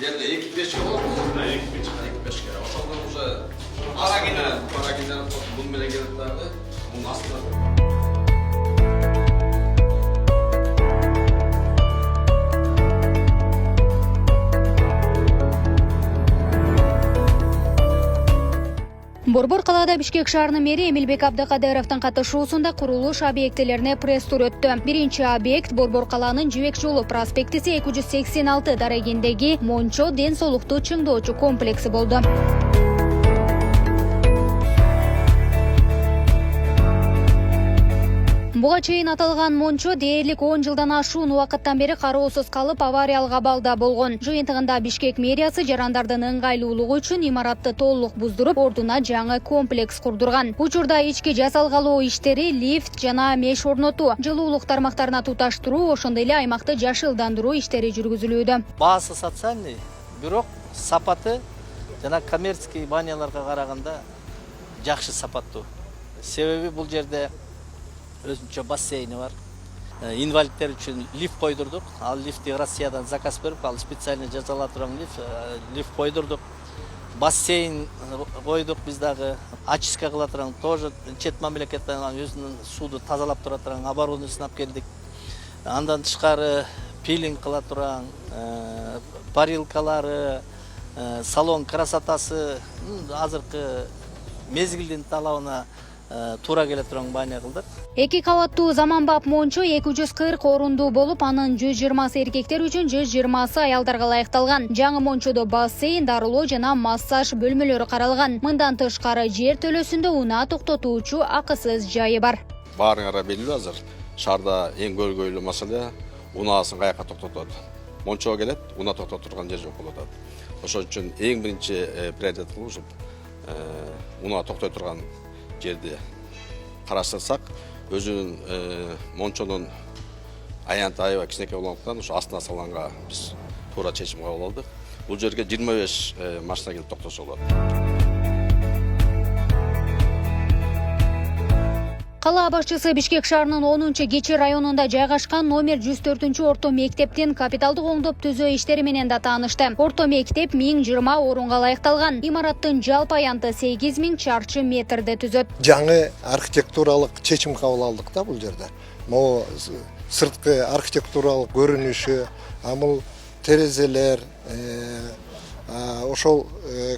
Yerде 2-5 болады. 2-5 kere. Ошондо уже парагендер бун менен келет дагы. Мунун астына Борбор калаада Бишкек шаарынын мэри Эмилбек Абдыкадыровдун катышуусунда курулуш объектилерине пресс-тур өттү. Биринчи объект Борбор калаанын Жибек жолу проспектиси 286 дарегиндеги Мончо ден соолукту чыңдоочу комплекси болду. Буга чейин аталган Мончо дээрлик 10 жылдан ашуун убакыттан бери кароосуз калып авариялык абалда болгон. Жыйынтыгында Бишкек мэриясы жарандардын ыңгайлуулугу үчүн имаратты толук буздуруп, ордуна жаңы комплекс курдурган. Учурда ички жасалгалоо иштери, лифт жана меш орнотуу, жылуулук тармактарына туташтыруу, ошондой эле аймакты жашылдандыруу иштери жүргүзүлүүдө. Баасы социальный, бирок сапаты жана коммерческий баняларга караганда жакшы сапаттуу. Себеби бул жерде өзүнчө бассейни бар. Инвалидтер үчүн лифт койдурдук. Ал лифти Россиядан заказ берип, ал специально жасала турган лифт койдурдук. Бассейн койдук биз дагы. Очистка кыла турган тоже чет мамлекеттен өзүнүн сууду тазалап тура турган оборудование сынап келдик. Андан тышкары пилинг кыла турган парилкалары, салон красотасы азыркы мезгилдин талабына туура келе турган баня кылдык. 2 кабаттуу заманбап Мончо 240 орундуу болуп, анын 120 эркектер үчүн, 120 аялдарга ылайыкталган. Жаңы Мончодо бассейн, дарылоо жана массаж бөлмөлөрү каралган. Мындан тышкары жер төлөсүндө унаа токтотуучу акысыз жайы бар. баарыңарга белгилүү азыр шаарда эң көргөйлүү маселе унаасын каяка токтотот. Мончого келет, унаа токтотуп турган жер жок болуп атат. Ошон үчүн эң биринчи приоритет кылуу ушул унаа токтой турган жерди караштырсак, өзүнүн Мончонун аянты аябай кичинекей болгондуктан ушу астына салганга биз туура чечим кабыл алдык. Бул жерге 25 машина келип токтосо болот. Кала башчысы Бишкек шаарынын 10-Кечи районунда жайгашкан номер 104 орто мектептин капиталдык оңдоп түзөө иштери менен да таанышты. Орто мектеп 1020 орунга ылайыкталган. Имараттын жалпы аянты 8000 чарчы метрде түзөт. Жаңы архитектуралык чечим кабыл алдык да бул жерде. Могу сырткы архитектуралык көрүнүшү, амыл терезелер, ошол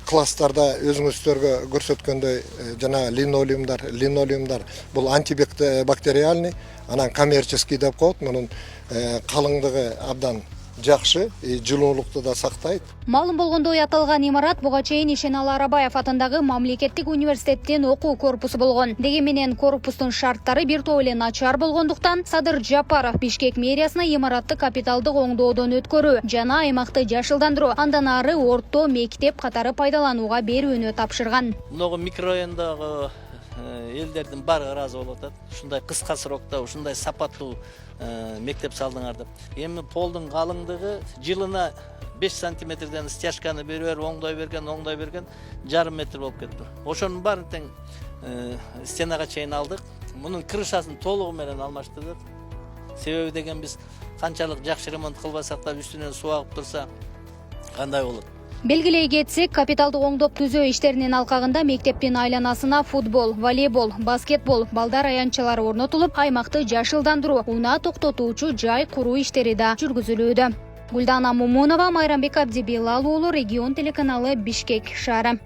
класстарда өзүңүздөргө көрсөткөндөй жана линолеумдар бул антибактериальный, анан коммерческий деп коет. Мунун калыңдыгы абдан жакшы, жылуулукту да сактайт. Маалым болгондой аталган имарат буга чейин Ишеналы Арабаев атындагы мамлекеттик университеттин окуу корпусу болгон. Деги менен корпустун шарттары бир топ эле начар болгондуктан Садыр Жапаров Бишкек мэриясына имаратты капиталдык оңдоодон өткөрүү жана аймакты жашылдандыруу, андан ары орто мектеп катары пайдаланууга берүүнү тапшырган. Мыногу микрорайондогу элдердин баары ыраазы болуп атат. Ушундай кыска срокто, ушундай сапаттуу мектеп салдыңар деп. Эми полдун калыңдыгы жылына 5 сантиметрден стяжканы берип, оңдой берген жарым метр болуп кетти. Ошонун баарын тең стенага чейин алдык. Мунун крышасын толугу менен алмаштырдык. Себеби деген биз канчалык жакшы ремонт кылбасак да үстүнөн суу агып турса кандай болот? Белгилей кетсек, капиталдык оңдоп түзөө иштеринин алкагында мектептин айланасына футбол, волейбол, баскетбол, балдар аянтчалары орнотулуп, аймакты жашылдандыруу, унаа токтотуучу жай куруу иштери да жүргүзүлүүдө. Гүлдана Мумунова, Майрамбек Абдибилал уулу, Регион телеканалы, Бишкек шаары.